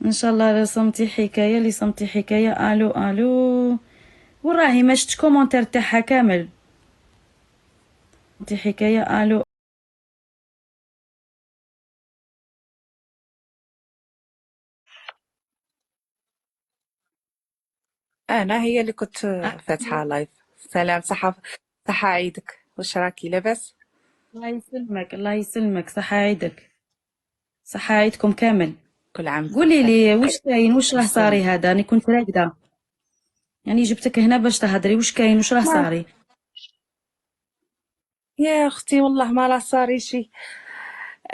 ان شاء الله رسمتي حكايه اللي صمتي حكايه. الو الو، وراهي ما شفت كومونتير تاعها كامل. صمتي حكايه. الو. أنا هي اللي كنت فاتحة لايف. سلام، صحة عيدك، واش راكي لاباس؟ الله يسلمك الله يسلمك، صحة عيدك، صحة عيدكم كامل. كل عام وانت قولي بخير. لي واش كاين، واش راه بالسلامة. صاري هذا؟ انا كنت راقده يعني جبتك هنا باش تهضري. واش كاين، واش راه ما صاري؟ يا أختي والله ما راه صاري شي.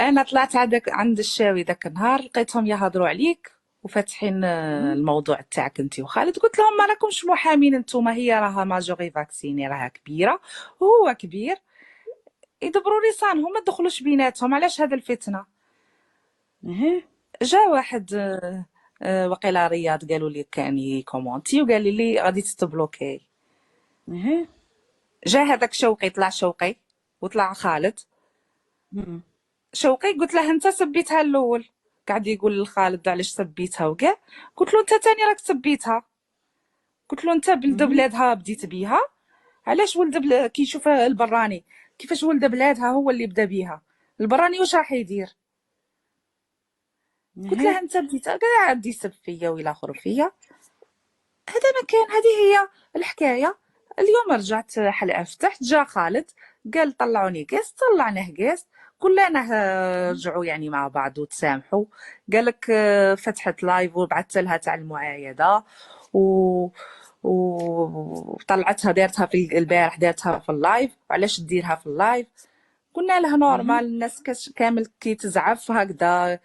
أنا طلعت عند الشاوي داك النهار، لقيتهم يهضروا عليك وفاتحين الموضوع تاعك انت وخالد. قلت لهم ما راكمش محامين انتوما، هي راها ماجوري فاكسيني، راها كبيرة وهو كبير، يدبروا لسانهم ما تدخلوش بيناتهم. علاش هذا الفتنة؟ اها. جا واحد وقيلا رياض، قالوا لي كان يكومونتي وقال لي غادي تتبلوكي. اها. جا هذاك شوقي، طلع شوقي وطلع خالد. مم. شوقي قلت له انت سبيتها الاول، قاعد يقول لخالد علاش سبيتها وكاع. قلت له انت تاني راك سبيتها. قلت له انت بلد مم. بلادها بديت بيها، علاش كي يشوف البراني كيفاش ولد بلادها هو اللي بدا بيها، البراني واش راح يدير؟ قلت اها. له انت بديتها، قاعد يسب فيا والى اخر فيا. هذا ما كان، هذه هي الحكايه. اليوم رجعت حلقه فتحت، جا خالد قال طلعوني كاس، طلعناه كاس، كلنا رجعوا يعني مع بعض وتسامحوا. قالك فتحت لايف وبعثت لها تاع المعايده و وطلعتها دارتها في البارح، دارتها في اللايف، وعلاش ديرها في اللايف؟ قلنا لها اها. نورمال، الناس كامل كي تزعف هكذا،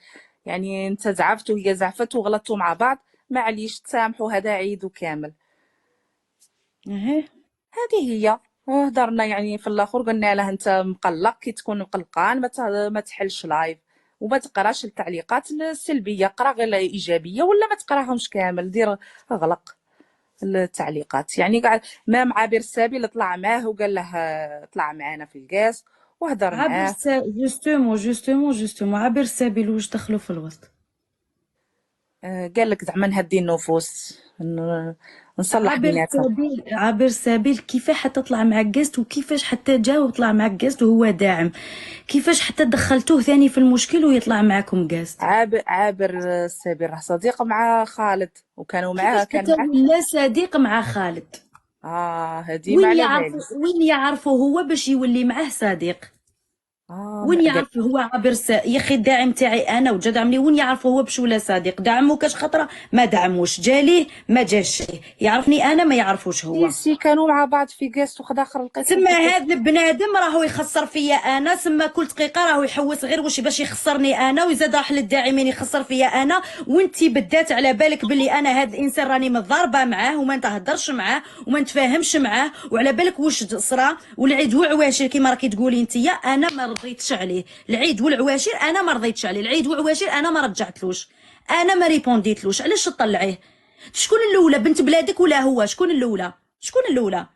يعني انت زعفت وهي زعفت وغلطتوا مع بعض، معليش تسامحوا، هذا عيد وكامل. اها. هذه هي. وهضرنا يعني في الاخر، قلنا له انت مقلق، كي تكون مقلقان ما تحلش لايف وما تقراش التعليقات السلبيه، قرا غير الايجابيه، ولا ما تقراهمش كامل، دير اغلق التعليقات. يعني قاعد ما مع عابر السابي طلع معاه وقال له طلع معانا في الكاس وهضر عابر معاه. جوستومون عابر السبيل واش دخلوا في الوسط؟ قال لك زعما نهدي النفوس، نصلح عابر بيناتهم. سبيل، عابر سبيل كيفاه حتى طلع مع جيست، وكيفاش حتى جا وطلع مع جيست وهو داعم، كيفاش حتى دخلتوه ثاني في المشكل ويطلع معاكم جيست؟ عابر السابي راه صديق مع خالد، وكانوا معاه، كيفاش كان حتى معاه. ولا صديق مع خالد؟ هذه ما على باليش. وين يعرفوا هو باش يولي معاه صديق؟ وين قال يعرف هو عابر يا اخي الداعم تاعي انا وجا دعمني، وين يعرف هو باش ولا صديق؟ دعمو كاش خطره، ما دعموش جاليه ما جاش، يعرفني انا ما يعرفوش هو. سي كانوا مع بعض في كاس، وخد اخر لقيتهم سما في كاس. هذا البنادم راهو يخسر فيا انا، سما كل دقيقه راهو يحوس غير واش باش يخسرني انا، ويزاد راح للداعمين يخسر فيا انا. وانتي بدات على بالك بلي انا هذا الانسان راني متضاربه معاه وما نتهدرش معاه وما نتفاهمش معاه، وعلى بالك واش صرا. والعيد والعواشر كيما راكي تقولي انتيا، انا ما رضيتش عليه العيد والعواشر، انا ما رضيتش عليه العيد والعواشر، انا ما رجعتلوش، انا ما ريبونديتلوش. علاش تطلعيه؟ شكون الاولى، بنت بلادك ولا هو؟ شكون الاولى؟ شكون الاولى؟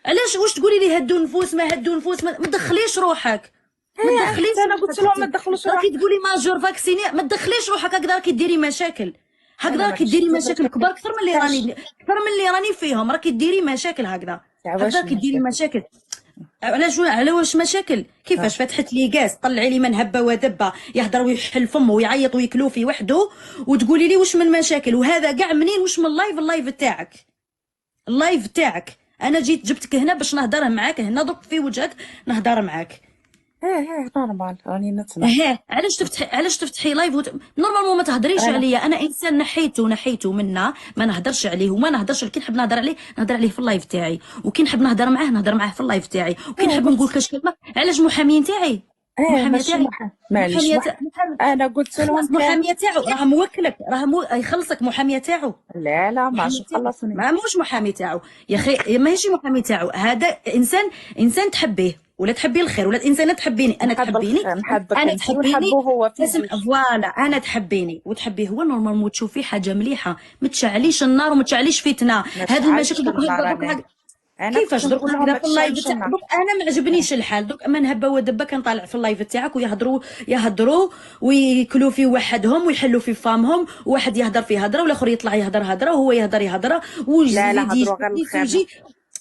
علاش واش تقولي لي هدوا نفوس ما هدوا نفوس؟ ما تدخليش روحك، ما تدخليش حتى انا قلت روحك لهم ما انت. تدخلوش راكي روحك. تقولي ماجور فاكسيني، ما تدخليش روحك هكذا، راكي ديري مشاكل، هكذا انا راكي مانيش ديري ندير مشاكل مشاكل، كبار اكثر من اللي كانش راني، اكثر من اللي راني فيهم. راكي ديري مشاكل هكذا، هكذا واش راكي ديري المشاكل. مشاكل. علاش؟ على واش مشاكل؟ كيفاش فتحت لي كاس طلعي لي من هبه ودبه يهضر ويحل فمه ويعيط ويكلو في وحده، وتقولي لي واش من مشاكل؟ وهذا كاع منين؟ واش من اللايف تاعك؟ اللايف تاعك انا جيت جبتك هنا باش نهضر معاك هنا ضرب في وجهك نهضر معاك. نورمال راني نتنا. اه علاش تفتحي لايف نورمالمون ما تهضريش انا عليا، انا انسان نحيته منا، ما نهضرش عليه وما نهضرش. كي نحب نهضر عليه نهضر عليه في اللايف تاعي، وكي نحب نهضر معاه نهضر معاه في اللايف تاعي، وكي نحب نقول قلت كاش كلمه. علاش محامين تاعي؟ محاميه ماشي تاعي، معليش انا قلت لهم خلاص كان. محاميه تاعو راه موكلك، يخلصك محاميه تاعو. لا لا محامي ماشي تاعو مخلصني. ما موش محامي تاعو يا اخي، ماهيش محامي تاعو. هذا انسان، انسان تحبيه ولا تحبي الخير، ولا انسانه تحبيني انا نحب تحبيني، الخير، نحبك انا انت تحبيني. ونحبه هو في اسم زوج. فوالا، انا تحبيني وتحبيه هو، نورمالمون تشوفي حاجه مليحه، ما تشعليش النار وما تشعليش فتنه. ما هاد شعلتش المشاكل دوك النار هكذا دوك انا. انا كيفاش كنت درك نقول لهم كذا ما في اللايف تشعلش تاعك؟ النار. دوك انا ما عجبنيش الحال، دوك من هبه ودبه كنطالع في اللايف تاعك ويهضروا ويكلوا في وحدهم ويحلوا في فامهم، وواحد يهضر في هضره والاخر يطلع يهضر هضره وهو يهضر هضره لا لا، ويزيد هضروا يجبد غير لي الخير. سوجي.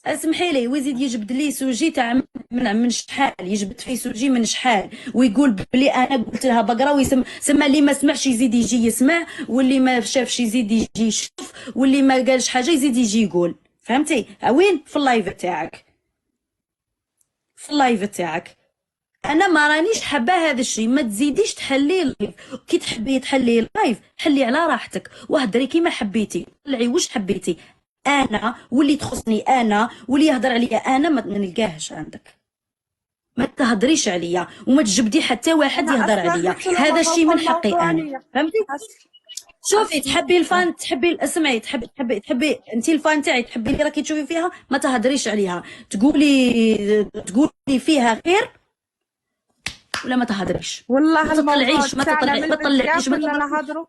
اسمحي لي، ويزيد يجبد لي سوجي تاع من شحال، يجبد في سوجي من شحال، ويقول بلي انا قلت لها بقره، سما اللي ما سمعش يزيد يجي يسمع، واللي ما شافش يزيد يجي يشوف، واللي ما قالش حاجه يزيد يجي يقول. فهمتي؟ وين في اللايف تاعك؟ في اللايف تاعك انا ما رانيش حابه هذا الشيء. ما تزيديش تحلي اللايف، كي تحبي تحلي اللايف حلي على راحتك وهضري كيما حبيتي، طلعي واش حبيتي. انا واللي تخصني انا واللي يهضر عليا انا ما نلقاهش عندك. ما تهضريش عليا وما تجبدي حتى واحد انا يهضر اصلا عليا، قلت لهم هذا الشيء فوق من حقي الموضوع انا. عليا. فهمتي؟ شوفي، اصلا تحبي الفان، تحبي اسمعي، تحبي انت الفان تاعي، تحبي اللي راكي تشوفي فيها ما تهضريش عليها، تقولي فيها خير ولا ما تهضريش. والله ما الموضوع تطلعيش ما تاعنا تطلعي من ما البدايه تطلعيش كنا نهضروا.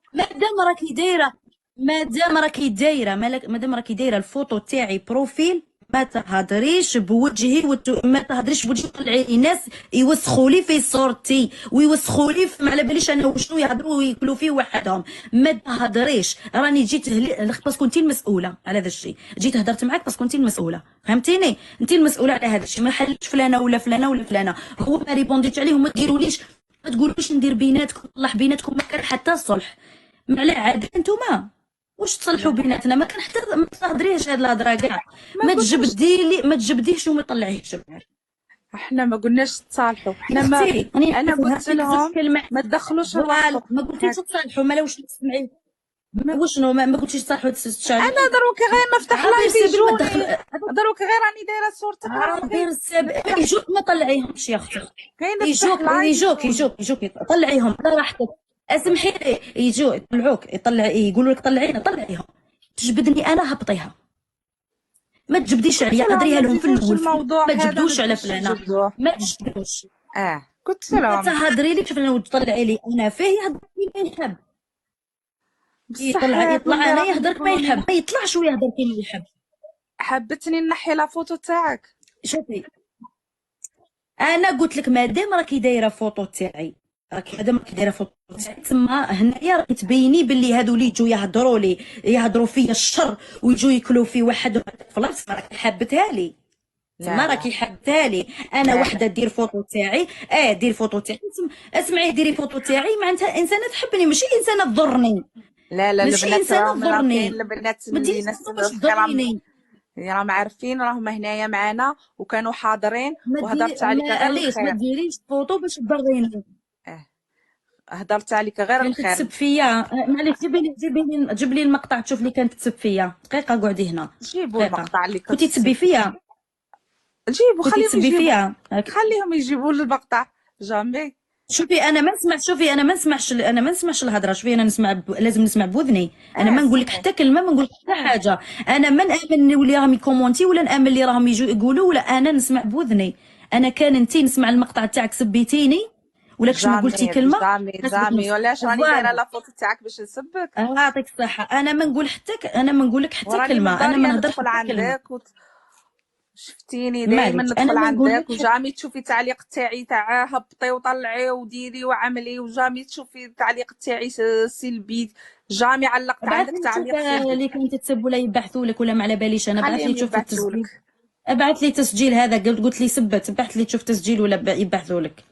مادام راكي دايره الفوطو تاعي بروفيل، ما تهضريش بوجهي ما تهضريش بوجهي، طلعي لي ناس يوسخوا لي في صورتي ويوسخوا لي ما على باليش انا وشنو يهضروا وياكلوا فيه وحدهم. ما تهضريش، راني جيت باسكو انت المسؤوله على هذا الشيء، جيت هضرت معاك باسكو انت المسؤوله. فهمتيني؟ انت المسؤوله على هذا الشيء، ما حلتش فلانه ولا فلانه ولا فلانه. هو ما ريبونديت عليه، وما ديروليش ما تقولوش ندير بيناتكم نصلح بيناتكم، ما كان حتى الصلح. ما على عاد نتوما واش تصلحوا بيناتنا، ما كان حتى ما تهضريش هاد الهضره كاع. ما تجبديش وما تطلعيش. احنا ما قلناش تصالحوا، احنا ما اختي انا قلت لهم كلمه ما تدخلوش فوالا، الوسط. ما قلتيش تصالحوا، ما واش تسمعي وشنو ما قلتيش تصالحوا تشارجي. انا دروك غير نفتح لايف ما يجوني، تدخل دروك غير راني دايره صورتك راهم غير السبب يجوك ما طلعيهمش يا اختي. كاين نفتح لايف يجوك طلعيهم على راحتك. اسمحي لي، يجوا يطلعوك يقولوا لك طلعيهم. تجبدني انا هبطيها، ما تجبديش عليا، هضريها لهم في الاول، ما تجبدوش على فلانه، ما تجبدوش. قلت ما لهم تهضري لي فلانه وتطلعي لي انا فيه، يهضر كيما يحب، يطلع انا يهضر كيما يحب، ما يطلعش ويهضر كيما يحب. حبتني نحي لا فوتو تاعك. شوفي انا قلت لك مادام راكي دايره فوطو تاعي، مادام راكي دايره فوطو تاعي تما هنايا راكي تبيني باللي هادو اللي يجوا يهضروا فيا الشر ويجوا ياكلوا في واحد خلاص راكي حابتها لي. تما راكي حابتها لي انا وحده دير فوطو تاعي، دير فوطو تاعي. اسمعي، ديري فوطو تاعي معناتها انسانه تحبني، ماشي انسانه تضرني. لا ماشي البنات انسانه تضرني، البنات ما اللي ديريش ناس باش تضريني. راهم عارفين، راهم هنايا معانا وكانوا حاضرين وهضرت عليك غير علاش الخير. ما ديريش فوطو باش تضريني؟ هضرت عليك غير كانت الخير. تسب فيا، معليش جيب لي المقطع تشوف لي كانت تسب فيا. دقيقه قعدي هنا. جيبوا المقطع اللي كنتي تسبي فيا، جيبوا كنتي خليهم تسبي يجيبوا، فيا. خليهم يجيبوا المقطع. جامي شوفي انا ما نسمعش الهضره. شوفي انا لازم نسمع بوذني. انا ما نقول لك حتى كلمه، ما نقول لك حتى حاجه. انا ما نامن اللي راهم يكومونتي ولا نامن اللي راهم يجوا يقولوا، ولا انا نسمع بوذني. انا كان انتي نسمع المقطع تاعك سبيتيني ولا ما قلتي كلمه. جامي ولاش راني دايره لا فوتو تاعك باش نسبك. يعطيك الصحه. انا ما نقول لك حتى كلمه، انا ما نهضرش حتى كلمه. شفتيني دائما ندخل عندك وجامي تشوفي تعليق تاعي تاع هبطي وطلعي وديري وعملي، وجامي تشوفي التعليق تاعي سلبي، جامي علقت عندك تعليق سلبي. اللي كنت تسب ولا يبحثوا لك ولا ما على باليش انا. بعث لي تشوف التسجيل، ابعث لي تسجيل هذا قلت لي سبت، بعث لي تشوف تسجيل ولا يبحثوا لك.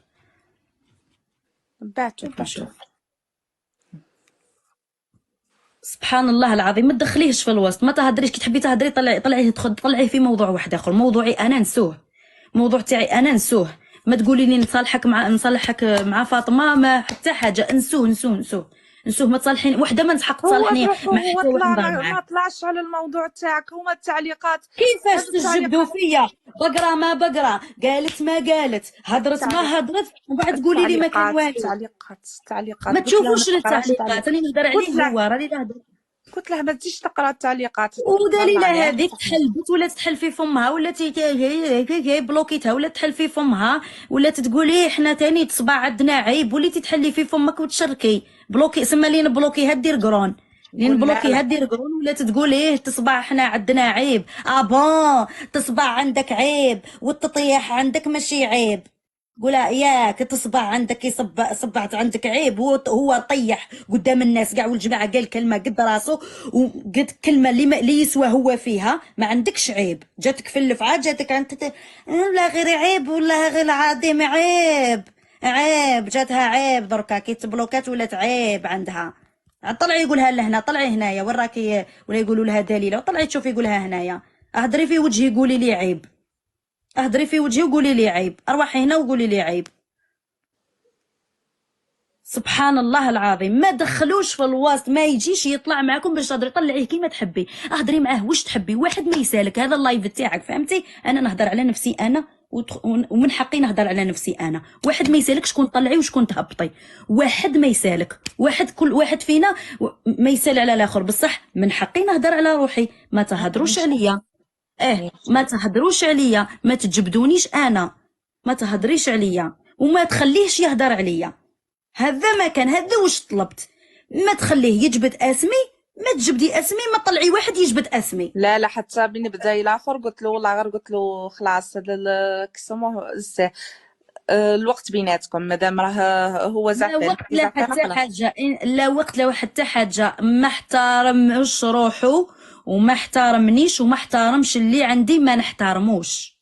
بعثوا سبحان الله العظيم. ما تدخليهش في الوسط، ما تهضريش. كي تحبي تهضري طلعيه في موضوع واحد اخر. موضوعي انا نسوه، موضوع تاعي انا نسوه. ما تقولي لي نصالحك مع فاطمه، ما حتى حاجه. نسوه ما تصالحيني وحده، ما نسحق تصالحني مع حتى واحد. ما طلعش على الموضوع تاعك. هما التعليقات كيفاش تجبدوا فيا؟ بقره ما بقره، قالت ما قالت، هضرت ما هضرت، وبعد تقولي لي ما كان والو. تعليقات ما تشوفوش التعليقات، راني نهضر عليه هو، راني نهضر. قلت له ما تجيش تقرا التعليقات. ودليله هذيك تحلبت ولا تحل في فمها ولا هي بلوكيتها ولا تحل في فمها ولا تقولي حنا تاني تصبع عندنا عيب، وليتي تحلي في فمك وتشركي بلوكي. سما لي نبلوكيها دير قرون. لين قلنا بلوكي له. هادي رقرون ولا تقول ايه تصبع حنا عندنا عيب بون تصبع عندك عيب والتطيح عندك ماشي عيب. قولها ياك تصبع عندك صبعت عندك عيب. هو طيح قدام الناس كاع والجماعه قال كلمه قد راسه وقد كلمه اللي يسوى هو فيها. ما عندكش عيب جاتك في اللفعه جاتك انت لا غير عيب ولا غير عظيم عيب. عيب جاتها عيب دركا كي تبلوكات ولات عيب عندها. طلعي يقولها لهنا طلعي هنايا وين راكي ولا يقولوا لها دليله وطلعي تشوفي يقولها هنايا. اهضري في وجهي قولي لي عيب. اهضري في وجهي وقولي لي عيب. اروحي هنا وقولي لي عيب. سبحان الله العظيم ما دخلوش في الوسط ما يجيش يطلع معكم باش تهضري طلعيه كيما تحبي. اهضري معاه واش تحبي واحد ما يسالك هذا اللايف تاعك فهمتي. انا نهضر على نفسي انا ومن حقي نهضر على نفسي انا. واحد ما يسالك شكون تطلعي وشكون تهبطي. واحد ما يسالك واحد كل واحد فينا ما يسال على الاخر بصح من حقي نهضر على روحي. ما تهضروش عليا. ما تهضروش عليا ما تجبدونيش انا. ما تهضريش عليا وما تخليهش يهضر عليا. هذا ما كان هذا واش طلبت. ما تخليه يجبد اسمي ما تجبدي اسمي ما طلعي واحد يجبد اسمي. لا حتى بين بدا الاخر قلت له والله غير قلت له خلاص هذا كسموه الوقت بيناتكم مادام راه هو لا زعفان وقت لا حتى حاجه لا وقت لا حتى حاجه ما احترمش روحه وما احترمنيش وما احترمش اللي عندي ما نحترموش.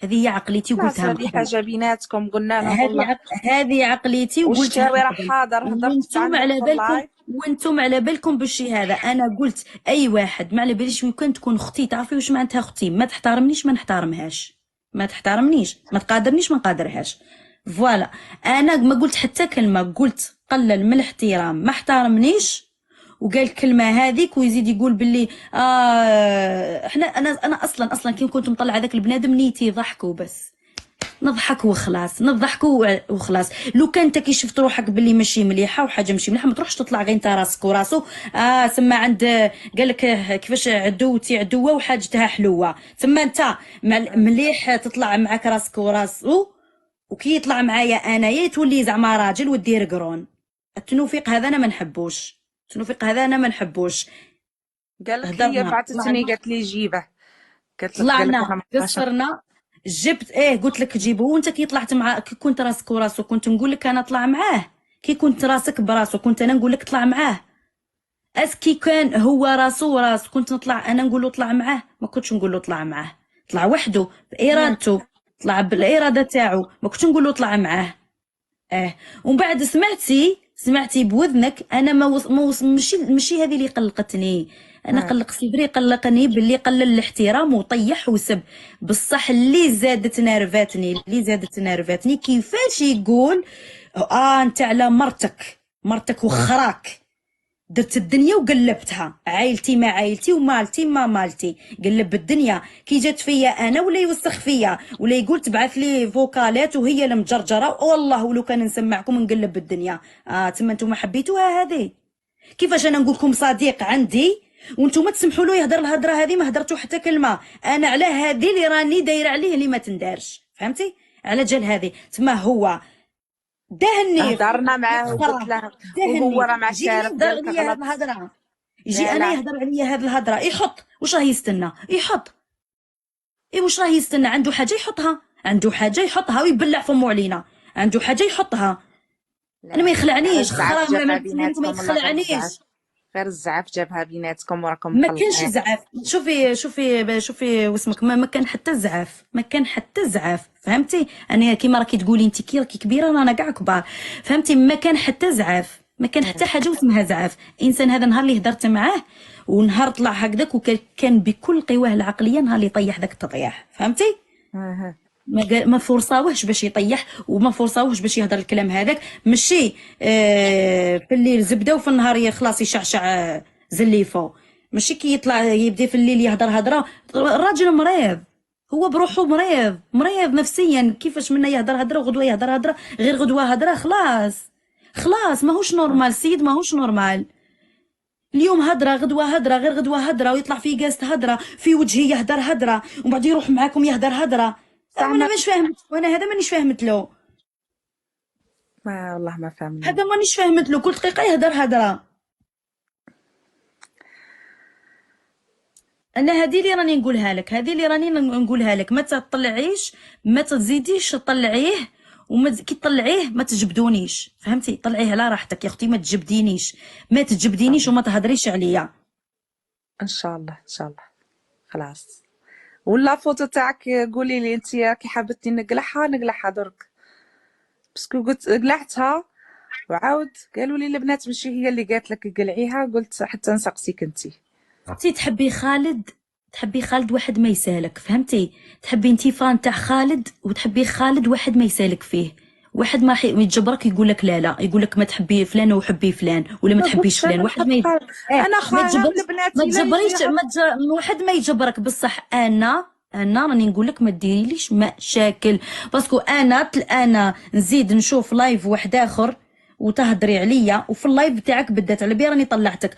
هذه هي عقليتي وقلتها هذه حاجه بيناتكم قلنا له والله. هذه عقليتي وقلتها والشاوي راه قبل. حاضر هضرت وانتم عنده على في بالكم اللايف. وانتم على بالكم بالشي هذا. انا قلت اي واحد ما على باليش وين تكون اختي تعرفي واش معناتها اختي ما تحترمنيش ما نحترمهاش. ما تحترمنيش ما تقادرنيش ما نقادرهاش. فوالا انا ما قلت حتى كلمه. قلت قلل من الاحترام ما احترمنيش وقال الكلمه هذيك ويزيد يقول باللي احنا انا اصلا كي كنت مطلع هذاك البنادم نيتي ضحكوا بس نضحك وخلاص نضحكوا وخلاص. لو كان انت كي شفت روحك باللي ماشي مليحه وحاجه ماشي مليحه ما تروحش تطلع غير انت راسك وراسو. سما عند قال لك كيفاش عدوتي عدوه وحاجتها حلوه. تما انت مليح تطلع معك راسك وراسو وكي يطلع معايا انايا تولي زعما راجل ودير قرون. التنوفيق هذا انا ما نحبوش. التنوفيق هذا انا ما نحبوش. قال لك هي بعثتني قالت لي جيبه. قالت لك قال لك طلعنا قصرنا جبت قلت لك جيبه وانت كي طلعت مع كي كنت راسك وراسو كنت نقول لك انا طلع معاه. كي كنت راسك براسو كنت انا نقول لك طلع معاه. اسكي كان هو راسو وراس كنت نطلع انا نقول له طلع معاه ما كنتش نقول له طلع معاه. طلع وحده بارادته طلع بالاراده تاعو ما كنتش نقول له طلع معاه. ومن بعد سمعتي بوذنك انا ماشي هذه اللي قلقتني. انا قلق صدري قلقني باللي قلل الاحترام وطيح وسب. بصح اللي زادت نرفاتني كيفاش يقول انت على مرتك وخراك درت الدنيا وقلبتها. عائلتي ما عائلتي ومالتي ما مالتي. قلب الدنيا كي جات فيا انا ولا يوسخ فيا ولا يقول تبعث لي فوكالات وهي المجرجره والله ولو كان نسمعكم نقلب الدنيا. تما نتوما حبيتوها هذه. كيفاش انا نقول لكم صديق عندي وانتم تسمحوا له يهضر الهضره هذه ما هضرتو حتى كلمه. انا على هذه اللي راني دايره عليه اللي ما تندارش فهمتي على جال هذه. تما هو دهني هضرنا معاه وقلت له وهو راه مع شارف يهضر عليا هاد الهضره. يجي انا يهضر عليا هاد الهضره يحط واش راه يستنى يحط. واش راه يستنى عنده حاجه يحطها ويبلع فمو علينا. عنده حاجه يحطها. انا ما يخلعنيش ما يخلعنيش. غير الزعاف جابها بيناتكم وراكم ما كانش زعاف. شوفي واسمك ما كان حتى زعاف فهمتي. انا كيما راكي تقولي انت كي راكي كبيره رانا كاع كبار فهمتي. ما كان حتى زعاف ما كان حتى حاجه اسمها زعاف. انسان هذا نهار اللي هضرت معاه ونهار طلع هكذاك وكان بكل قواه العقليه نهار اللي طيح ذاك التطيح فهمتي. ما فرصاوهش باش يطيح وما فرصاوهش باش يهضر الكلام هذاك. ماشي في الليل زبده وفي النهار خلاص يشعشع زليفو. ماشي كي يطلع يبدا في الليل يهضر هضره. الراجل مريض هو بروحه مريض نفسيا. كيفاش منا يهضر هضره وغدوه يهضر هضره غير غدوه هضره خلاص ماهوش نورمال. سيد ماهوش نورمال. اليوم هضره غدوه هضره غير غدوه هضره ويطلع في قاست هضره في وجهي يهضر هضره ومن بعد يروح معاكم يهضر هضره. انا مش فاهمت وانا هذا مانيش فاهمت له. والله ما فاهمه هذا مانيش فاهمت له كل دقيقه يهضر هضره. انا هذه اللي راني نقولها لك، هذه اللي راني نقولها لك، ما تطلعيش، ما تزيديش تطلعيه، كي تطلعيه ما تجبدونيش، فهمتي؟ طلعيه على راحتك يا اختي، ما تجبدينيش، ما تجبدينيش وما تهضريش عليا. ان شاء الله ان شاء الله. خلاص. ولا فوتو تاعك قولي لي انت كي حابتي نقلعها درك، باسكو قلت قلعتها وعاود قالوا لي البنات ماشي هي اللي قالت لك قلعيها، قلت حتى نسقسيك انت. اختي تحبي خالد، تحبي خالد واحد ما يسالك، فهمتي؟ تحبي انتي فان تاع خالد، وتحبي خالد واحد ما يسالك فيه، واحد ما يتجبرك يقول لك لا لا، يقول لك ما تحبي فلان وحبي فلان، ولا ما ما تحبيش قلتش فلان، انا واحد ما انا ما خايفه تجبرش، البنات ما الا يجي تجبريش، واحد ما يجبرك بصح. انا راني نقول لك ما ديريليش مشاكل، باسكو انا نزيد نشوف لايف واحد اخر وتهضري عليا، وفي اللايف تاعك بدات على بي راني طلعتك،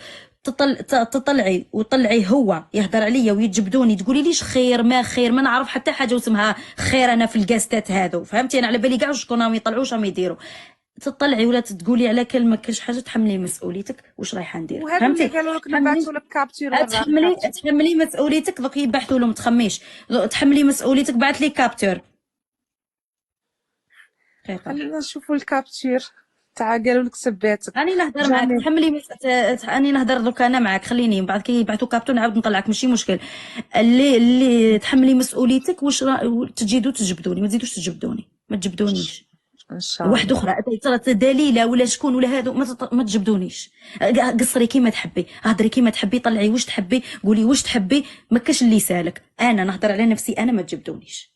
تطلعي وطلعي هو يهضر عليا ويتجبدوني، تقولي ليش خير ما خير، ما نعرف حتى حاجه واسمها خير انا في الكاستات هذو، فهمتي؟ انا على بالي كاع شكون راهم يطلعوش راهم يديروا، تطلعي ولا تقولي على كلمه كاش حاجه، تحملي مسؤوليتك واش رايحه ندير، وهذو اللي فهمتي؟ قالوا لك تحملي، نبعثوا لك كابتور وين راه تحملي الكابتور. تحملي مسؤوليتك، دوك يبحثوا لهم تخميش، تحملي مسؤوليتك، بعث لي كابتور دقيقه. خلينا نشوفوا الكابتور تاع قالوا لك سباتك. راني نهضر معاك، جميل. تحملي راني نهضر دوك انا معاك، خليني من بعد كي يبعثوا كابتون نعاود نطلعك ماشي مشكل. اللي تحملي مسؤوليتك، واش تجيدوا تجبدوني، ما تزيدوش تجبدوني، ما تجبدونيش. ان شاء واحد الله. اخرى ترى دليله ولا شكون ولا هادو، ما تجبدونيش، قصري كيما تحبي، هضري كيما تحبي، طلعي واش تحبي، قولي واش تحبي، ما كاش اللي سالك، انا نهضر على نفسي، انا ما تجبدونيش،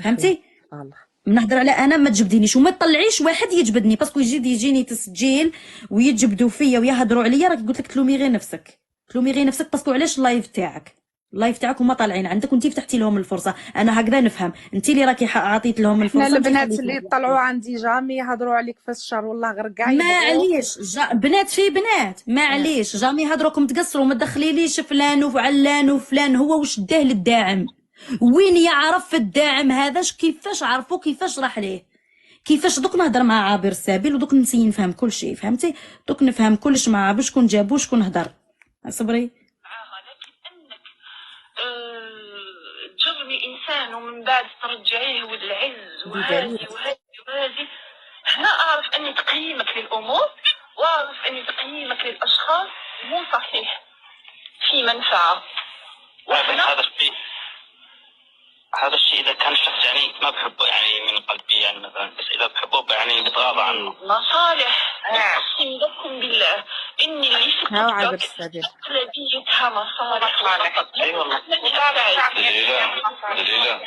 فهمتي؟ ان شاء الله. نهضر على انا، ما تجبدينيش، وما تطلعيش واحد يجبدني، باسكو يجيني تسجيل ويجبدوا فيا ويهضروا عليا، راك قلت لك تلومي غير نفسك، تلومي غير نفسك، باسكو علاش اللايف تاعك هما طالعين عندك وانتي فتحتي لهم الفرصه، انا هكذا نفهم، انتي اللي راكي عطيت لهم احنا الفرصه، انتي البنات خليتيهم اللي طلعوا عندي جامي يهضروا عليك في الشر والله غير كاع ما يبغوا. عليش بنات في بنات، ما عليش جامي يهضروكم تقصروا، ما تدخليليش فلان وعلان وفلان، هو واش داه للداعم، وين يعرف الداعم هذاش، كيفاش عرفوا، كيفاش راح ليه، كيفاش دوك نهضر مع عابر السبيل، ودوك نسي نفهم كل شيء، فهمتي؟ دوك نفهم كلش مع عابر، شكون جابو شكون هضر، صبري. معاها، لكن انك تجرمي انسان ومن بعد ترجعيه والعز وهذه وهذه وهذه، هنا اعرف اني تقييمك للامور واعرف اني تقييمك للاشخاص مو صحيح في منفعه. هذا الشيء اذا كان الشخص يعني ما بحبه يعني من قلبي يعني مثلا، بس اذا بحبه يعني بتغاضى عنه. مصالح، اقسم لكم بالله اني اللي في ها عابر تيك توك السبيل. اغلبيتها مصالح فقط. اي والله. دليلة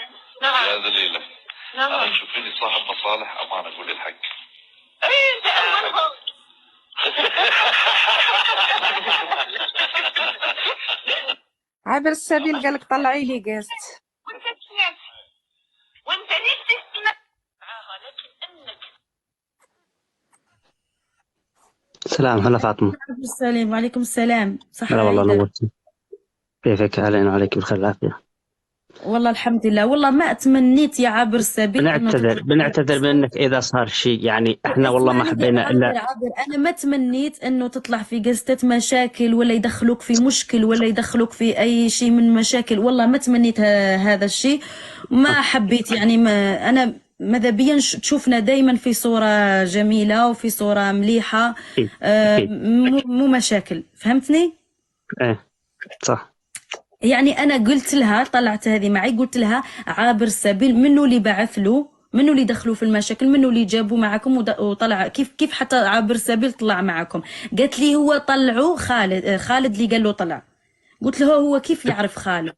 نعم يا دليلة، نعم. أنا تشوفي لي صاحب مصالح أمانة، أقول الحق. ايه تأمنهم. عابر السبيل قالك طلعي لي جاست. وانت سمعت وانت ليش تسمع معاها، لكن انك السلام، هلا فاطمة. السلام وعليكم السلام، صحة هلا والله عيدة. نورتي. كيفك؟ أهلا عليك بالخير والعافية. والله الحمد لله، والله ما تمنيت يا عابر السبيل انه بنعتذر منك إذا صار شيء، يعني إحنا والله ما اسمعني حبينا عابر، إلا. انا ما تمنيت انه تطلع في قصة مشاكل ولا يدخلوك في مشكل ولا يدخلوك في اي شيء من مشاكل، والله ما تمنيت هذا الشيء، ما حبيت يعني، ما انا ماذا بيا تشوفنا دائما في صورة جميلة وفي صورة مليحة، أكيد. مو مشاكل، فهمتني؟ إيه صح. يعني انا قلت لها، طلعت هذه معي، قلت لها عابر السبيل منو اللي بعث له، منو اللي دخلوا في المشاكل، منو اللي جابوا معكم وطلع، كيف حتى عابر السبيل طلع معكم، قالت لي هو طلعوا خالد اللي قال له طلع، قلت له هو كيف يعرف خالد،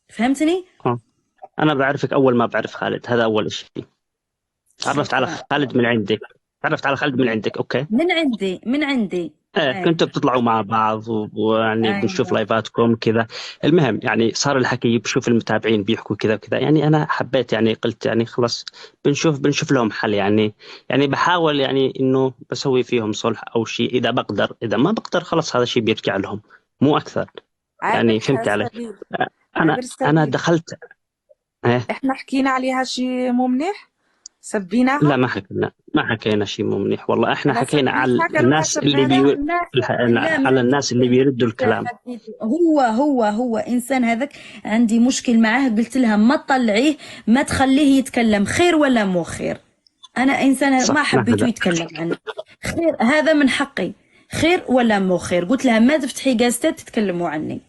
فهمتني؟ أنا بعرفك أول ما بعرف خالد، هذا أول شيء. تعرفت على خالد من عندك، تعرفت على خالد من عندك. أوكي، من عندي إيه كنتوا بتطلعوا مع بعض ويعني بنشوف أيوة. لايفاتكم كذا. المهم يعني صار الحكي، بشوف المتابعين بيحكوا كذا وكذا، يعني أنا حبيت، يعني قلت يعني خلاص بنشوف لهم حل، يعني بحاول يعني إنه بسوي فيهم صلح أو شيء إذا بقدر، إذا ما بقدر خلاص هذا الشيء بيرجع لهم، مو أكثر. يعني فهمت علي؟ السبيل. أنا عابر السبيل. دخلت. إيه احنا حكينا عليها شي مو منيح. سبيناها. لا ما حكينا شيء مو منيح والله. احنا انا حكينا على سبيتها قالوا لها الناس اللي سبيناها. لا ما على الناس اللي بيردوا الكلام. هو انسان هذاك عندي مشكل معاه، قلت لها ما تطلعيه، ما تخليه يتكلم، خير ولا مو خير. انا انسان صح، ما حبيته هذا يتكلم عني. خير هذا من حقي، خير ولا مو خير. قلت لها ما تفتحي جاستات تتكلموا عني،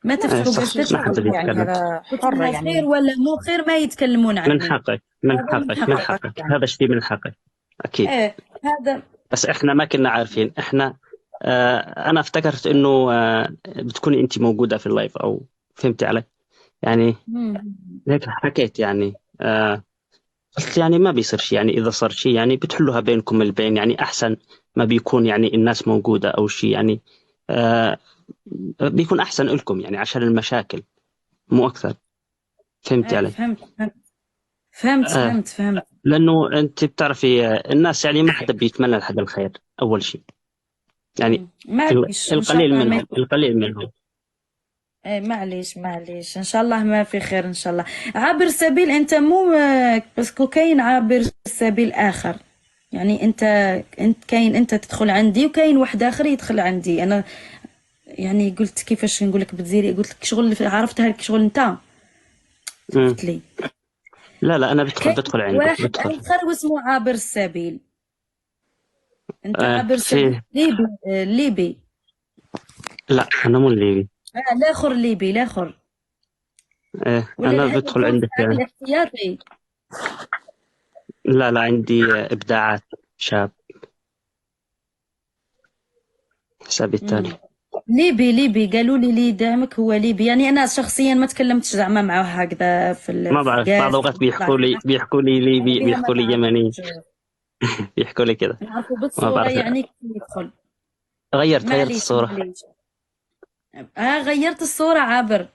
ما تفتحوا صح، جاستات ما حدا يعني بيتكلم. هذا قلت حر لها يعني. خير ولا مو خير ما يتكلمون عني. من حقك هذا من حقك يعني. هذا شيء من حقك اكيد. هذا بس احنا ما كنا عارفين. احنا انا افتكرت انه بتكوني انت موجودة في اللايف، او فهمتي علي يعني. هيك حكيت يعني. قلت يعني ما بيصير شيء، يعني اذا صار شيء يعني بتحلوها بينكم البين، يعني احسن ما بيكون يعني الناس موجودة او شيء يعني. بيكون احسن لكم يعني عشان المشاكل مو اكثر. فهمتي علي؟ فهمت. لانه انت بتعرفي الناس يعني ما حدا بيتمنى لحد الخير اول شيء يعني. معليش ان شاء القليل الله منهم القليل منهم. معليش ان شاء الله ما في خير ان شاء الله. عابر سبيل انت مو بس كاين عابر سبيل اخر، يعني انت كاين انت تدخل عندي وكاين واحد اخر يدخل عندي. انا يعني قلت كيفاش نقول لك بتزيري، قلت لك شغل عرفتها لك شغل انت قلت لي. لا انا بدخل عندك واحد اخر واسمه عابر السبيل. انت عابر في سبيل ليبي. لا انا مو ليبي. الاخر ليبي الاخر. انا بدخل عندك. الاحتياطي. لا عندي ابداعات شاب، حسابي التالي. ليبي قالوا لي دعمك هو ليبي، يعني انا شخصيا ما تكلمتش زعما معه هكذا في ما بعرف، بعض الاوقات بيحكوا لي ليبي، بيحكوا لي يمني بيحكوا لي كذا. نعرفوا ما بالصورة بعرف. يعني كيف يدخل. غيرت الصورة. غيرت الصورة عابر.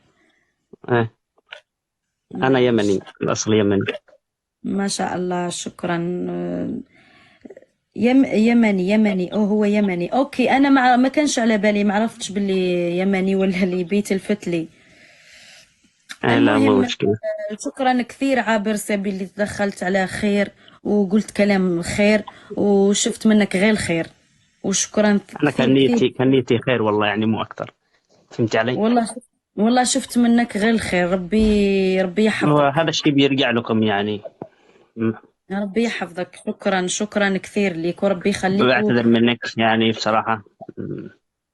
انا يمني، الاصل يمني. ما شاء الله شكرا. يمني هو يمني. اوكي انا ما كانش على بالي، ما عرفتش باللي يمني ولا ليبي، تلفت لي. لا مو مشكلة. شكرا كثير عابر سبيل اللي تدخلت على خير وقلت كلام خير وشفت منك غير الخير، وشكرا. انا كان نيتي خير والله، يعني مو اكثر. فهمت علي؟ والله شفت منك غير الخير. ربي يحفظك. هذا الشيء بيرجع لكم يعني. ربي يحفظك. شكرا كثير ليك وربي يخليك. بعتذر منك يعني بصراحة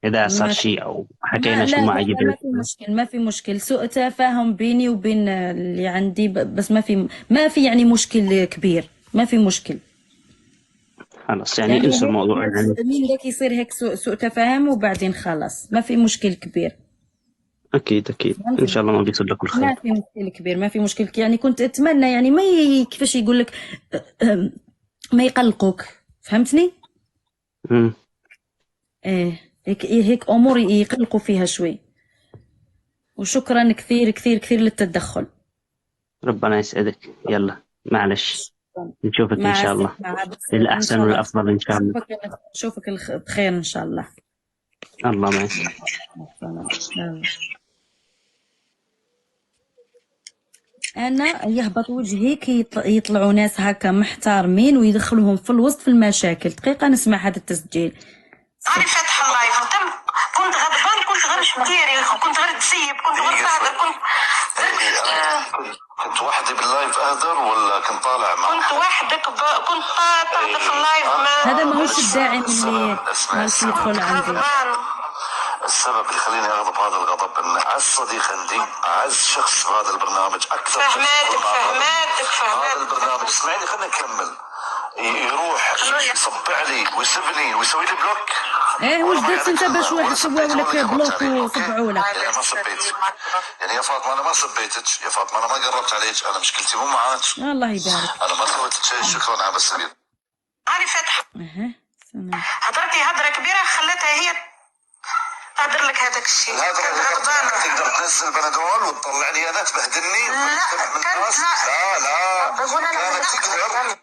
إذا صار شيء أو حكينا شيء ما عجبني. ما في مشكل، سوء تفاهم بيني وبين اللي عندي، بس ما في يعني مشكل كبير، ما في مشكل. خلاص يعني انسوا الموضوع. يعني مين ذاك يصير هيك سوء تفاهم وبعدين خلاص ما في مشكل كبير. أكيد إن شاء الله ما بيصير لك الخير. ما في مشكل كبير، ما في مشكل. يعني كنت أتمنى يعني ما كيفاش يقول لك ما يقلقوك، فهمتني؟ هيك أمور يقلقوا فيها شوي. وشكرا كثير للتدخل. ربنا يسعدك. يلا معلش، نشوفك إن شاء الله للأحسن والأفضل إن شاء الله. نشوفك بخير إن شاء الله. الله ما يسعدك. أنا يهبط وجهي كي يطلعوا ناس هكا محترمين ويدخلوهم في الوسط في المشاكل. دقيقة نسمع هذا التسجيل. أنا فاتحة اللايف كنت غضبان، كنت غير شمتيري، كنت غير تسيب، كنت غير صادق، كنت وحدي باللايف أهدر ولا كنت طالع معك؟ كنت وحدك كنت طالع في اللايف. هذا ماهوش الداعم اللي ماشي يدخل عندي. السبب اللي يخليني اغضب هذا الغضب ان اعز صديق عندي، اعز شخص في هذا البرنامج، اكثر فهماتك هذا البرنامج. اسمعيني خلينا نكمل. يروح يصبع لي ويسبني ويسوي لي بلوك. واش درت انت باش واحد سوى لك بلوك وصبعوا لك؟ يعني ما سبيتك يعني يا فاطمه، انا ما سبيتك يا فاطمه، انا ما قربت عليك، انا مشكلتي مو معاك. الله يبارك. انا ما سويت شيء. شكرا على السبيل. انا فاتحه هضرتي هضره كبيره خلتها هي تهدر لك هذاك الشيء. تقدر تنزل بنادول وتطلعني انا تبهدلني وتجتمع من الناس. لا كانت تقدر.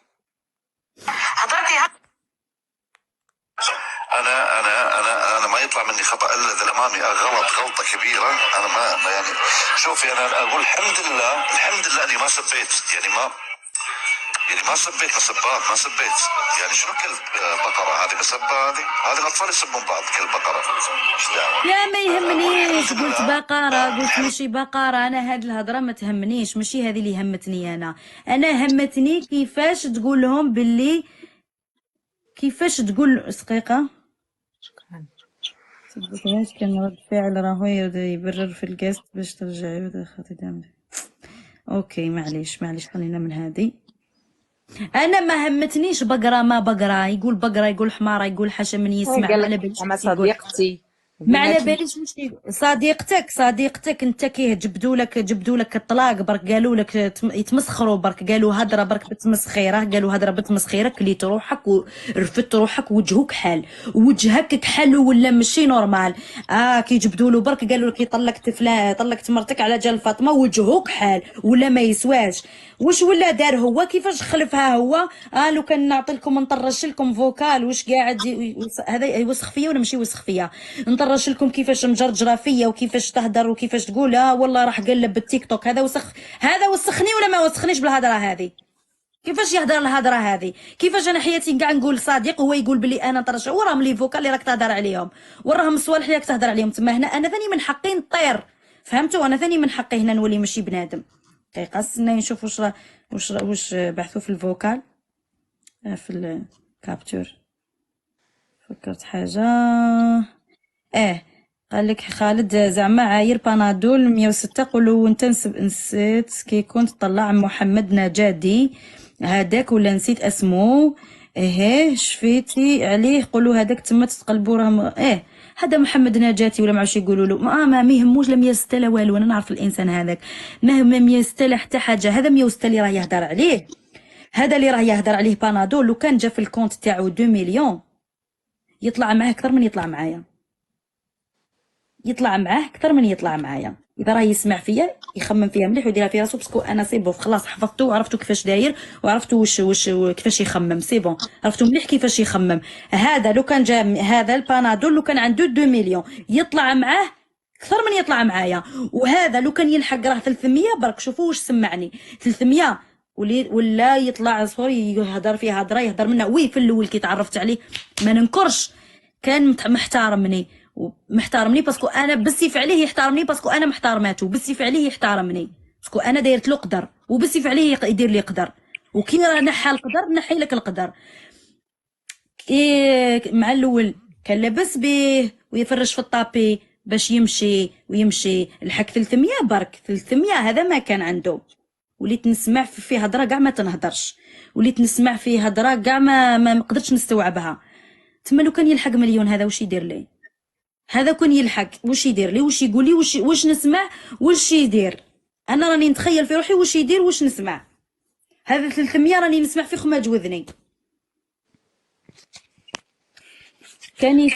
حضرتي انا ما يطلع مني خطا الا اذا امامي غلطه كبيره. انا ما يعني شوفي، انا اقول الحمد لله اني ما سبيت، يعني يعني ما سبيت مسبات، ما سبيت يعني شنو كلب بقره هذه مسبه؟ هذه الاطفال يسبون بعض كلب بقره، ايش دعوه؟ لا ما يهمنيش، قلت بقرة، قلت ماشي بقرة. أنا هاد الهضرة ما تهمنيش، ماشي هذه اللي همتني. أنا همتني كيفاش تقول لهم باللي، كيفاش تقول دقيقة. شكرا. صدقناش كان رد فعل راهو يبرر في الكاست باش ترجعي ودا خاطي دامدي. اوكي معليش خلينا من هذه. انا ما همتنيش بقرة ما بقرة، يقول بقرة يقول حمارة يقول حاشا من يسمع، قال ما على لك باليش زعما واش يقول. صديقتي ما على باليش واش يقول. صديقتك انت كيه جبدوا لك الطلاق برك، قالوا لك يتمسخروا برك، قالوا هضره برك بتمسخيره، قالوا هضره بتمسخيره، كليت روحك ورفدت روحك، وجهك كحل، وجهك كحل ولا ماشي نورمال. كي جبدوا له برك قالوا لك طلقت فلان، طلقت مرتك على جال فاطمه، وجهك كحل ولا ما يسواش. واش ولا دار هو؟ كيفاش خلفها هو؟ لو كان نعطي لكم نطرش لكم فوكال واش قاعد هذا يوسخ فيا ولا ماشي يوسخ فيا، نطرش لكم كيفاش مجرجره فيا وكيفاش تهدر وكيفاش تقول. والله راح قلب بالتيك توك. هذا وسخني ولا ما وسخنيش بالهضره هذه؟ كيفاش يهدر الهضره هذه؟ كيفاش انا حياتي كاع نقول صديق هو يقول بلي انا نطرش؟ وراهم لي فوكال اللي راك تهدر عليهم، وراهم الصوالح اللي راك تهدر عليهم تما. هنا انا ثاني من حقي نطير، فهمتوا؟ انا ثاني من حقي هنا نولي ماشي بنادم. دقيقه استنى نشوف واش بحثوا في الفوكال في الكابتور. فكرت حاجه. قال لك خالد زعما عاير بانادول 106. قولوا انت نسيت كي كنت طلع محمد نجادي هذاك ولا نسيت اسمه. شفيتي عليه. قولوا هذاك تما تتقلبوا راه هذا محمد نجاتي ولا ما عرفتش يقولوا له. ما يهموش لا 106 لا والو. انا نعرف الانسان هذاك ما 106 لا حتى حاجه. هذا 106 اللي راه يهدر عليه، هذا اللي راه يهدر عليه بانادول. لو كان جا في الكونت تاعو 2 مليون يطلع معاه اكثر من يطلع معايا، يطلع معاه اكثر من يطلع معايا. اذا راه يسمع فيا يخمم فيها مليح ويديرها في راسو، باسكو انا سي بون خلاص حفظته وعرفتو كيفاش داير وعرفتو واش كيفاش يخمم. سي بون عرفتو مليح كيفاش يخمم. هذا لو كان جا هذا البانادول لو كان عنده 2 مليون يطلع معاه اكثر من يطلع معايا. وهذا لو كان يلحق راه 300 برك. شوفوا واش سمعني 300 ولا يطلع صوري يهضر فيه هضره يهضر منها. في الاول كي تعرفت عليه ما ننكرش كان محترمني باسكو انا بالسيف عليه يحترمني، باسكو انا محترماته بالسيف عليه يحترمني، باسكو انا دايرت له قدر وبالسيف عليه يدير لي قدر. وكي راه نحى القدر نحي لك القدر. مع الاول كان لاباس به ويفرش في الطابي باش يمشي لحق 300 برك. 300 هذا ما كان عنده. وليت نسمع فيه هضره كاع ما تنهضرش، وليت نسمع فيه هضره كاع ما قدرتش نستوعبها. تما لو كان يلحق مليون هذا واش يدير لي؟ هذا كون يلحق واش يدير لي؟ واش يقول لي؟ واش نسمع؟ واش يدير؟ انا راني نتخيل في روحي واش يدير واش نسمع. هذا 300 راني نسمع في خماج وذني. كان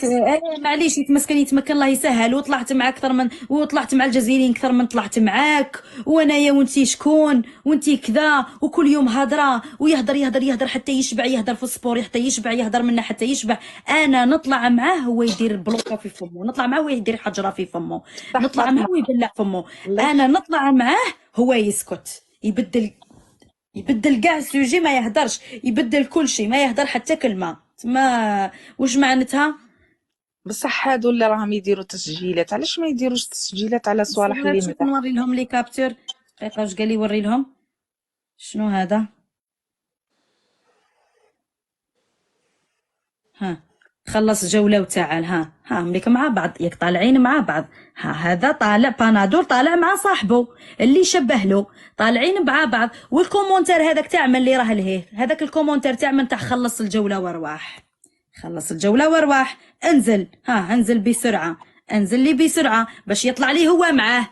معليش يتمكن الله يسهل. وطلعت مع اكثر من وطلعت مع الجزائريين اكثر من طلعت معاك، وانايا وانتي شكون وانتي كذا، وكل يوم هضره ويهضر يهضر يهضر حتى يشبع، يهضر في السبور حتى يشبع، يهضر منا حتى يشبع. انا نطلع معاه هو يدير بلوكه في فمه، نطلع معاه هو يدير حجره في فمه، نطلع معاه هو يبلع فمه. انا نطلع معاه هو يسكت، يبدل كاع السوجي ما يهدرش، يبدل كل شيء ما يهدر حتى كلمه. ما واش معناتها؟ بصح هادو اللي راهم يديروا تسجيلات علاش ما يديروش تسجيلات على صوالح اللي شوف نوري لهم لي كابتور. دقيقه واش قال لي وري لهم شنو هذا. خلص جوله وتعال. مليك مع بعض ياك طالعين مع بعض. هذا طالع بانادول طالع مع صاحبه اللي شبه له، طالعين مع بعض. والكومونتير هذاك تاع من اللي راه لهيه، هذاك الكومونتير تاع من تاع خلص الجوله وارواح، خلص الجوله وارواح. انزل بسرعه، انزل لي بسرعه باش يطلع لي هو معاه.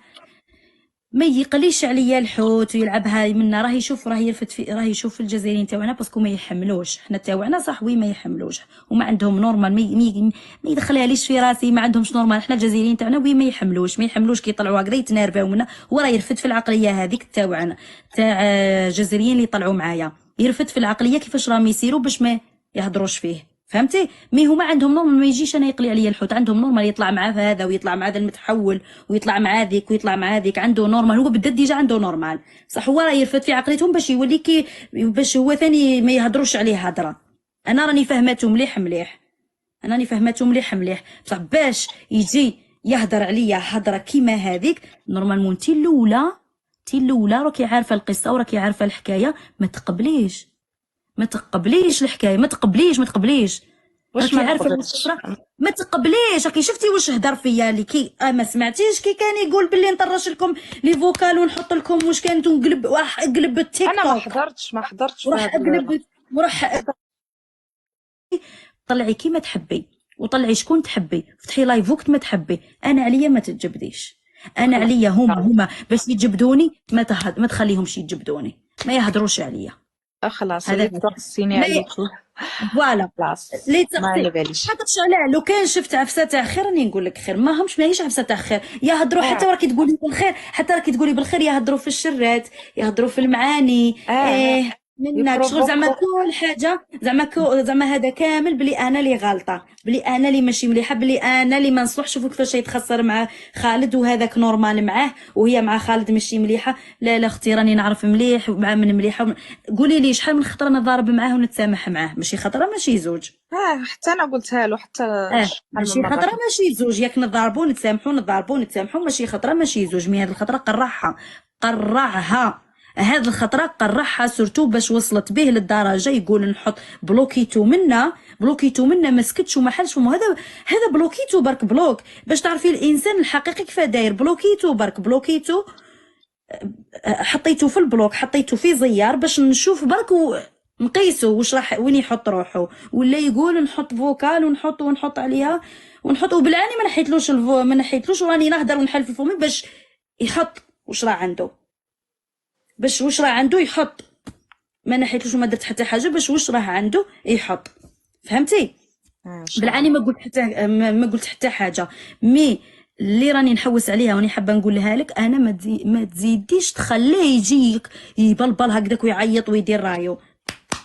ما يقليش عليا الحوت ويلعب هاي منا. راه يشوف راه يشوف الجزائريين تاعنا باسكو ما يحملوش. حنا تاعنا صاحوي ما يحملوش وما عندهم نورمال. ما يدخلها ليش في راسي ما عندهمش نورمال. حنا الجزائريين تاعنا ما يحملوش كي يطلعوا هكذا يتنرفاو منا. وراه يرفد في العقليه هذيك تاعنا تاع الجزائريين اللي طلعوا معايا، يرفد في العقليه كيفاش راهم يسيروا باش ما يهضروش فيه. فهمتي؟ مي هما عندهم نورمال ما يجيش انا يقلي عليا الحوت، عندهم نورمال يطلع مع هذا ويطلع مع هذا المتحول ويطلع مع هذيك ويطلع مع هذيك، عنده نورمال، هو بالذات ديجا عنده نورمال، صح هو راه يرفد في عقليتهم باش يوليكي، باش هو ثاني ما يهضروش عليه هضره. انا راني فهمته مليح مليح، انا راني فهمته مليح مليح، بصح باش يجي يهضر عليا هضره كيما هذيك نورمالمون تي الاولى راكي عارفه القصه وراكي عارفه الحكايه، ما تقبليش الحكايه، ما تقبليش واش راكي ما عارفه نقدرش؟ القصه، ما تقبليش. راكي شفتي واش هدر فيا اللي كي ما سمعتيش كي كان يقول باللي نطرش لكم لي فوكال ونحط لكم واش كانت ونقلب، راح اقلب التيك انا ما توك حضرتش في وراح هذا اقلب وراح طلعي كيما تحبي وطلعي شكون تحبي، فتحي لايف وقت ما تحبي. انا عليا ما تجبديش، انا عليا هما باش يجبدوني ما تخليهمش يجبدوني، ما يهضروش عليا. خلاص هذا اللي تقصيني ما عليك فوالا خلاص لي ما على باليش. حكتش على لو كان شفت عفسه تاع خير راني نقول لك خير، ما همش ماهيش عفسه تاع خير، يهضروا حتى راكي تقولي بالخير، حتى راكي تقولي بالخير يهضروا في الشرات، يهضروا في المعاني منك شغل زعما كل حاجه، زعما هذا كامل بلي انا اللي غلطه، بلي انا اللي ماشي مليحه، بلي انا اللي ما نصلحش. شوفوا كيفاش يتخسر مع خالد وهذاك نورمال معاه وهي مع خالد ماشي مليحه. لا اختي راني نعرف مليح مع من مليحه. قولي لي شحال من خطره انا ضارب معاه ونتسامح معاه، ماشي خطره ماشي زوج. حتى انا قلتها له حتى ماشي خطره ماشي زوج، ياك نضربوا نتسامحوا ماشي خطره ماشي زوج. مي هذه الخطره قرعها هاد الخطره قرحها سورتو باش وصلت به للدرجه يقول نحط بلوكيتو منا ما سكتش وما حلش. هذا بلوكيتو برك بلوك باش تعرفي الانسان الحقيقي كيف داير. بلوكيتو حطيته في البلوك، حطيته في زيار باش نشوف برك نقيسو واش راح وين يحط روحه، ولا يقول نحط فوكال ونحط عليها ونحط وبالعاني ما نحيتلوش وراني نهضر ونحل في فمي باش يحط واش راه عنده يحط. ما نحيتلوش وما درت حتى حاجه باش واش راه عنده يحط. فهمتي؟ بالعاني ما قلت حتى حاجه. مي اللي راني نحوس عليها وني حابه نقولها لك، انا ما تزيديش تخليه يجيك يبلبل هكذاك ويعيط ويدير رايو،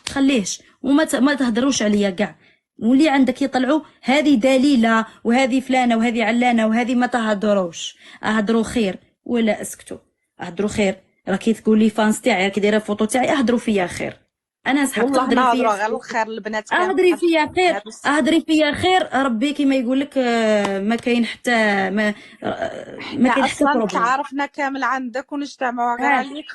تخليهش وما تهدروش عليا كاع. واللي عندك يطلعوا هذه دليله وهذه فلانه وهذه علانه وهذه ما تهدروش، اهدروا خير ولا اسكتوا. اهدروا خير، راكي تقولي فانس تاعي راكي دايره فوطو تاعي، اهدروا فيا خير. انا نصحك والله نهضروا غير الخير البنات، اهدري فيا خير ربي كيما يقول لك. ما كاين حتى ما كاين حتى بروبليم. تعرفنا كامل عندك ونجتمعوا غير عليك،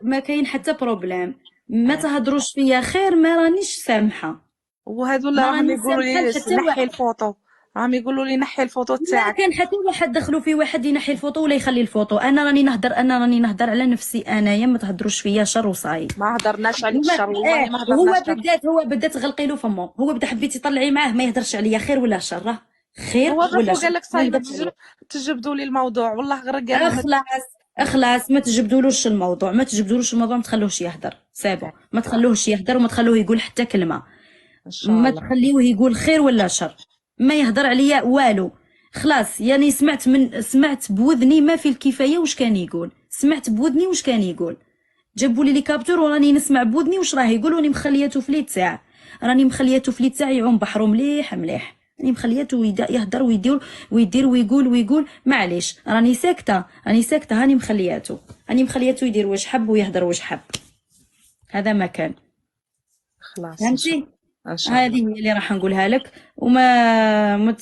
ما كاين حتى بروبليم. ما تهدروش فيا خير، ما رانيش سامحه. وهذو اللي راهم يقولوا لي نحي الفوطو، راهم يقولوا لي نحي الفوطو تاعك. ما كان حتى واحد دخلوا في واحد ينحي الفوطو ولا يخلي الفوطو. انا راني نهضر على نفسي انايا، ما تهضروش فيا شر وصاي. ما هضرناش عليك شر والله، ما هضرناش. هو بدات غلقي له فمو، هو بدا حبيتي تطلعي معاه ما يهضرش عليا خير ولا شر، خير ولا شر. قال لك صايب تجبدوا لي الموضوع، والله غير قال اخلاص ما تجبدولوش الموضوع، ما تخلوهش يهدر. سابو ما تخلوهش يهدر وما تخلوه يقول حتى كلمه، ما تخليوه يقول خير ولا شر، ما يهدر عليا والو. خلاص يعني سمعت بوذني ما في الكفايه واش كان يقول، سمعت بوذني واش كان يقول. جابوا لي كابتور وراني نسمع بوذني واش راه يقول، وراني مخلياته في ليت ساعه، يعوم بحرو مليح، راني مخلياته يهدر ويدير ويقول معليش راني ساكته. هاني مخلياته يدير واش حب ويهدر واش حب. هذا ما كان. خلاص فهمتي؟ هذه هي اللي راح نقولها لك. وما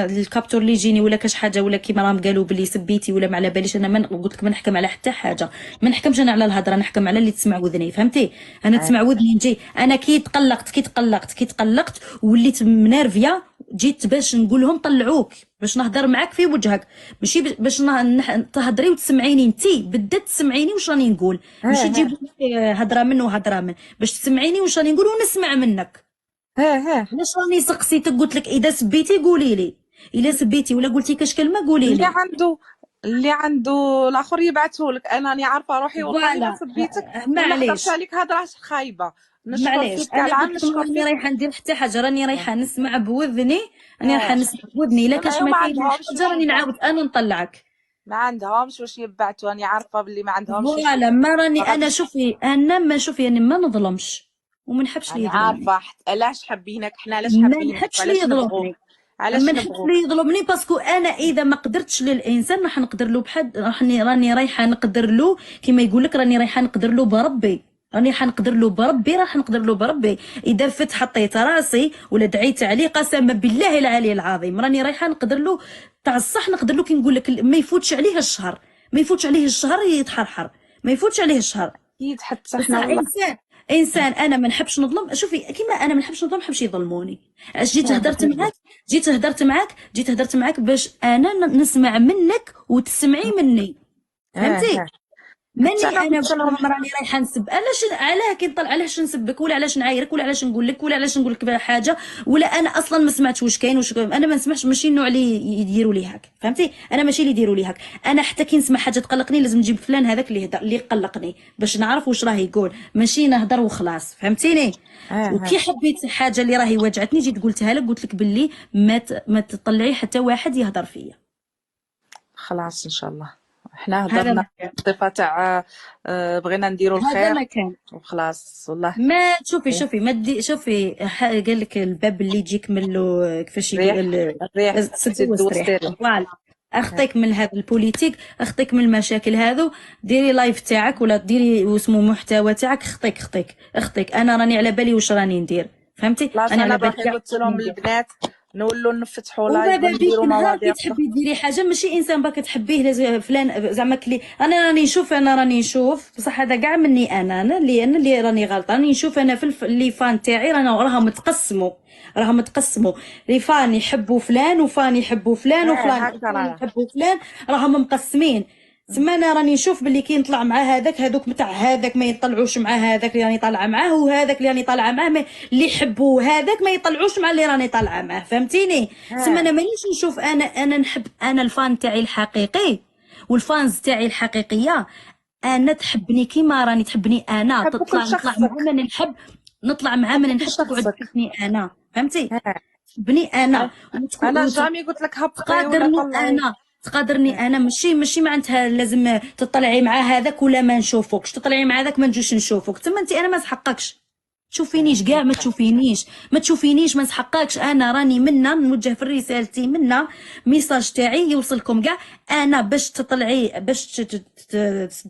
الكابتور اللي يجيني ولا كاش حاجه ولا كيما راهم قالوا بلي سبيتي ولا ما على باليش. انا ما قلت لك ما نحكم على حتى حاجه، ما نحكمش انا على الهضره، نحكم على اللي تسمع وذني. فهمتي؟ انا تسمع وذني نجي انا كي تقلقت وليت منرفيه، جيت باش نقول لهم طلعوك باش نهضر معاك في وجهك، ماشي باش تهضري وتسمعيني انتي بدات تسمعيني واش راني نقول، ماشي تجيب هضره من باش تسمعيني واش راني نقول ونسمع منك. علاش راني سقسيتك قلت لك اذا سبيتي قولي لي، الا سبيتي ولا قلتي كاش كلمه قولي لي. اللي عنده الاخر يبعثه لك، انا راني عارفه روحي والله ما سبيتك ما نقدرش عليك هضره خايبه. معليش راني رايحه ندير حتى حاجه، راني رايحه نسمع بوذني، الا كاش ما كاين حاجه راني نعاود انا نطلعك. ما عندهمش واش يبعثوا، راني عارفه باللي ما عندهمش. فوالا ما راني انا شوفي انا ما نظلمش، وما نحبش اللي انا يظلمني. عارفه علاش حابينك حنا، علاش ما حابينك نحبش وعلاش اللي نبغوك، يظلمني. علاش ما نحبش نبغوك. اللي يظلمني باسكو انا اذا ما قدرتش للانسان راح نقدر له بحد، راني رايحه نقدر له كيما يقول لك، راني رايحه نقدر له بربي، راني حنقدر له بربي، راح نقدر له بربي. اذا فت حطيت راسي ولا دعيت عليه قسما بالله العلي العظيم راني رايحه نقدر له تاع الصح، نقدر له كي نقول لك ما يفوتش عليه الشهر، ما يفوتش عليه الشهر يتحرحر، ما يفوتش عليه الشهر. اكيد حتى بصح حنا والله. انسان انا ما نحبش نظلم. شوفي كيما انا ما نحبش نظلم، ما نحبش يظلموني. اش جيت هدرت معاك باش انا نسمع منك وتسمعي مني، فهمتي؟ ماني انا راني رايحه نسب. علاه كي نطلع علاش نسبك ولا علاش نعايرك ولا علاش نقول لك ولا علاش نقول لك حاجه، ولا انا اصلا ما سمعتش واش كاين انا ما نسمعش. ماشي النوع اللي يديروا لي هاك، فهمتي؟ انا ماشي اللي يديروا لي هاك. انا حتى كي نسمع حاجه تقلقني لازم نجيب فلان هذاك اللي قلقني باش نعرف واش راه يقول، ماشي نهضر وخلاص، فهمتيني؟ وكي حبيت حاجه اللي راهي واجعتني جيت قلتها لك، قلت لك باللي ما تطلعي حتى واحد يهضر فيا. خلاص ان شاء الله حنا هضرنا الصفه تاع بغينا نديروا الخير، هذا ما كان وخلاص والله. ما شوفي ما دي شوفي قال لك الباب اللي يجيك منه كيفاش يقول الريح فوالا. اخطيك من هذا البوليتيك، اخطيك من المشاكل هذو، ديري لايف تاعك ولا ديري واسمو محتوى تاعك. اخطيك انا راني على بالي واش راني ندير، فهمتي؟ انا باغي قلت لهم البنات نولوا نفتحوا لايف ونديروا مواضيع. كي تحبي ديري حاجه ماشي انسان باك تحبيه لازم فلان زعما كلي. انا راني نشوف بصح هذا كاع مني انا اللي راني غلطه. راني نشوف انا في لي فان تاعي راهم متقسموا لي فان يحبوا فلان وفان يحبوا فلان وفلان يحبوا فلان، راهم مقسمين. تما انا راني نشوف باللي كي نطلع مع هذوك متاع هذاك ما يطلعوش مع هذاك اللي راني طالعه معاه، وهذاك اللي راني طالعه معاه اللي يحبوا هذاك ما يطلعوش مع اللي راني طالعه معاه، فهمتيني؟ تما انا مانيش نشوف انا نحب انا الفان تاعي الحقيقي والفانز تاعي الحقيقيه. انا تحبني كيما راني تحبني انا، نطلع مع من نحب، نطلع مع من نحب، تقعد تحبني انا، فهمتي؟ تحبني انا جامي قلت لك تقدرني انا ماشي معناتها لازم تطلعي مع هذاك ولا ما نشوفكش، تطلعي مع هذاك ما نجوش نشوفك. تما انت انا ما نسحقكش تشوفينيش كاع، ما تشوفينيش ما نسحقكش. انا راني منا نوجه في رسالتي منا ميساج تاعي يوصلكم كاع. انا باش تطلعي باش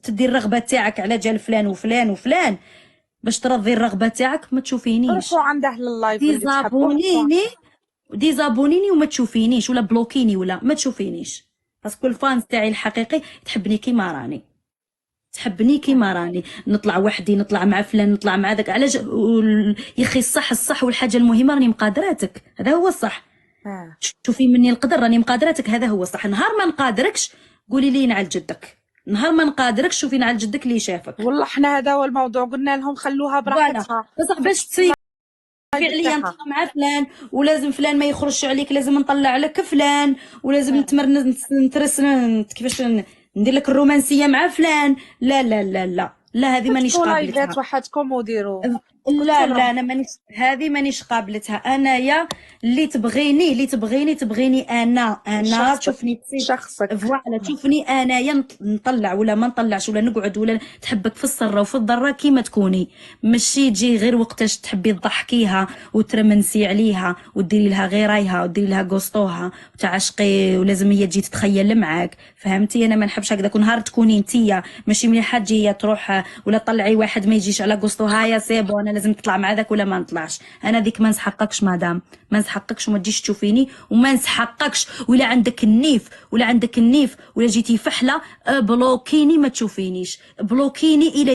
تدي الرغبه تاعك على جال فلان وفلان وفلان، باش ترضي الرغبه تاعك ما تشوفينيش. عنده اللايف ديزابونيني وما تشوفينيش ولا بلوكيني ولا ما تشوفينيش، باسكو الفانز تاعي الحقيقي تحبني كيما راني، نطلع وحدي، نطلع مع فلان، نطلع مع ذاك. علاش يا اخي الصح والحاجه المهمه راني مقادراتك، هذا هو الصح. شوفي مني القدر راني مقادراتك، هذا هو الصح. نهار ما نقادركش قولي لي نعل جدك، نهار ما نقادركش شوفي نعل جدك اللي شافك. والله حنا هذا هو الموضوع، قلنا لهم خلوها براحتها بصح باش فعليا نطلع مع فلان ولازم فلان ما يخرجش عليك، لازم نطلع لك فلان ولازم نترس كيفاش ندير لك الرومانسيه مع فلان. لا لا لا لا لا، هذه مانيش قابلتها. وحدكم وديروا لا انا مانيش قابلتها. انايا اللي تبغيني انا تشوفني شخصك فوالا، تشوفني انايا نطلع ولا ما نطلعش ولا نقعد ولا تحبك في السره وفي الضره كيما تكوني، ماشي تجي غير وقتاش تحبي تضحكيها وترمنسي عليها وديري لها غيرايها وديري لها قسطوها وتعشقي ولازم هي تجي تتخيل معاك، فهمتي؟ انا ما نحبش هكذاك. ونهار تكوني نتيا ماشي مليحه تجي هي تروح ولا تطلعي واحد ما يجيش على قسطوها يا سيبو انا لازم تطلع مع ذاك ولا ما نطلعش. انا ديك ما نسحقكش مادام، ما نسحقكش وما تجيش تشوفيني وما نسحقكش. ولا عندك النيف ولا جيتي فحله بلوكيني ما تشوفينيش، بلوكيني الى